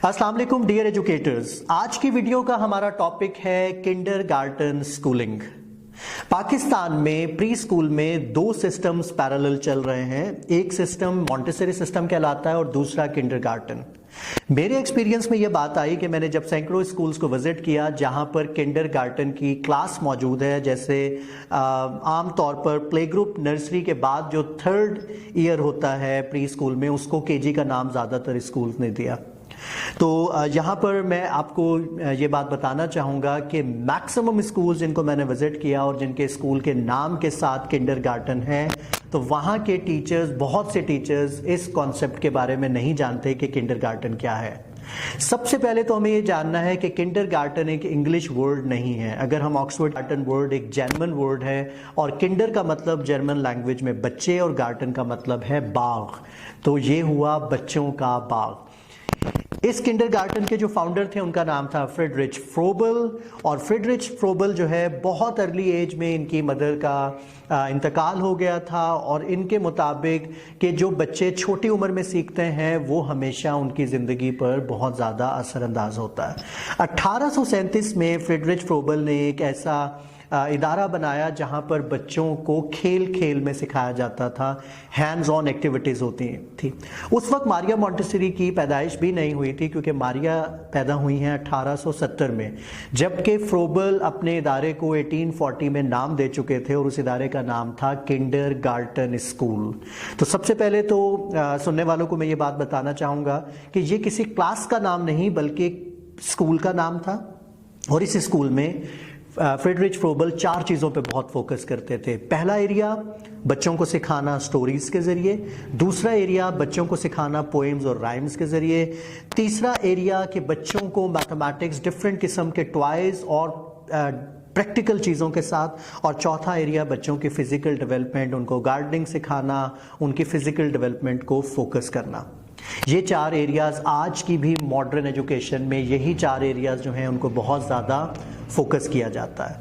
अस्सलाम वालेकुम dear educators. आज की वीडियो का हमारा टॉपिक है किंडरगार्टन स्कूलिंग। पाकिस्तान में प्री स्कूल में दो सिस्टम्स पैरेलल चल रहे हैं। एक सिस्टम मॉन्टेसरी सिस्टम कहलाता है और दूसरा किंडरगार्टन। मेरे एक्सपीरियंस में यह बात आई कि मैंने जब सैकड़ों स्कूल्स को विजिट किया जहां पर किंडरगार्टन की क्लास मौजूद है, जैसे आम तौर पर प्ले ग्रुप नर्सरी के बाद जो थर्ड ईयर होता है प्री स्कूल में, उसको केजी का नाम ज़्यादातर स्कूल्स ने दिया। तो यहाँ पर मैं आपको ये बात बताना चाहूँगा कि मैक्सिमम स्कूल जिनको मैंने विज़िट किया और जिनके स्कूल के नाम के साथ किंडरगार्टन है, तो वहाँ के टीचर्स, बहुत से टीचर्स इस कॉन्सेप्ट के बारे में नहीं जानते कि किंडरगार्टन क्या है। सबसे पहले तो हमें ये जानना है कि किंडरगार्टन एक इंग्लिश वर्ड नहीं है। अगर हम ऑक्सफोर्ड गार्टन वर्ड एक जर्मन वर्ड है और किंडर का मतलब जर्मन लैंग्वेज में बच्चे और गार्टन का मतलब है बाग, तो ये हुआ बच्चों का बाग। इस किंडरगार्टन के जो फाउंडर थे उनका नाम था फ्रेडरिच फ्रोबल, और फ्रेडरिच फ्रोबल जो है बहुत अर्ली एज में इनकी मदर का इंतकाल हो गया था, और इनके मुताबिक कि जो बच्चे छोटी उम्र में सीखते हैं वो हमेशा उनकी ज़िंदगी पर बहुत ज़्यादा असरअंदाज होता है। 1837 में फ्रेडरिच फ्रोबल ने एक ऐसा इदारा बनाया जहां पर बच्चों को खेल खेल में सिखाया जाता था, हैंड्स ऑन एक्टिविटीज़ होती थी। उस वक्त मारिया मॉन्टेसरी की पैदाइश भी नहीं हुई थी, क्योंकि मारिया पैदा हुई हैं 1870 में, जबकि फ्रोबल अपने इदारे को 1840 में नाम दे चुके थे और उस इदारे का नाम था किंडरगार्टन स्कूल। तो सबसे पहले तो सुनने वालों को मैं ये बात बताना चाहूँगा कि ये किसी क्लास का नाम नहीं बल्कि स्कूल का नाम था। और इस स्कूल में फ्रेडरिच फ्रोबल 4 चीज़ों पे बहुत फोकस करते थे। पहला एरिया बच्चों को सिखाना स्टोरीज के ज़रिए, दूसरा एरिया बच्चों को सिखाना पोएम्स और राइम्स के ज़रिए, तीसरा एरिया कि बच्चों को मैथमेटिक्स, डिफरेंट किस्म के टॉयज़ और प्रैक्टिकल चीज़ों के साथ, और चौथा एरिया बच्चों की फ़िज़िकल डेवलपमेंट, उनको गार्डनिंग सिखाना, उनकी फ़िज़िकल डेवलपमेंट को फोकस करना। ये 4 एरियाज़ आज की भी मॉडर्न एजुकेशन में, यही 4 एरियाज़ जो हैं उनको बहुत ज़्यादा फोकस किया जाता है।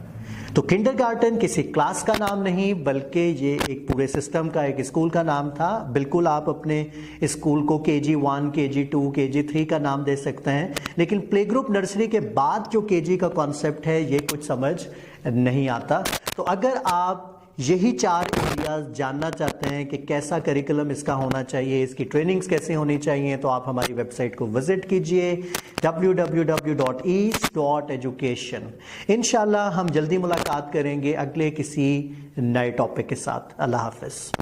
तो किंडरगार्टन किसी क्लास का नाम नहीं बल्कि ये एक पूरे सिस्टम का, एक स्कूल का नाम था। बिल्कुल आप अपने स्कूल को KG 1, KG 2, KG 3 का नाम दे सकते हैं, लेकिन प्ले ग्रुप नर्सरी के बाद जो KG का कॉन्सेप्ट है ये कुछ समझ नहीं आता। तो अगर आप यही 4 एरियाज जानना चाहते हैं कि कैसा करिकुलम इसका होना चाहिए, इसकी ट्रेनिंग्स कैसे होनी चाहिए, तो आप हमारी वेबसाइट को विजिट कीजिए www.east.education। इंशाल्लाह हम जल्दी मुलाकात करेंगे अगले किसी नए टॉपिक के साथ। अल्लाह हाफिज़।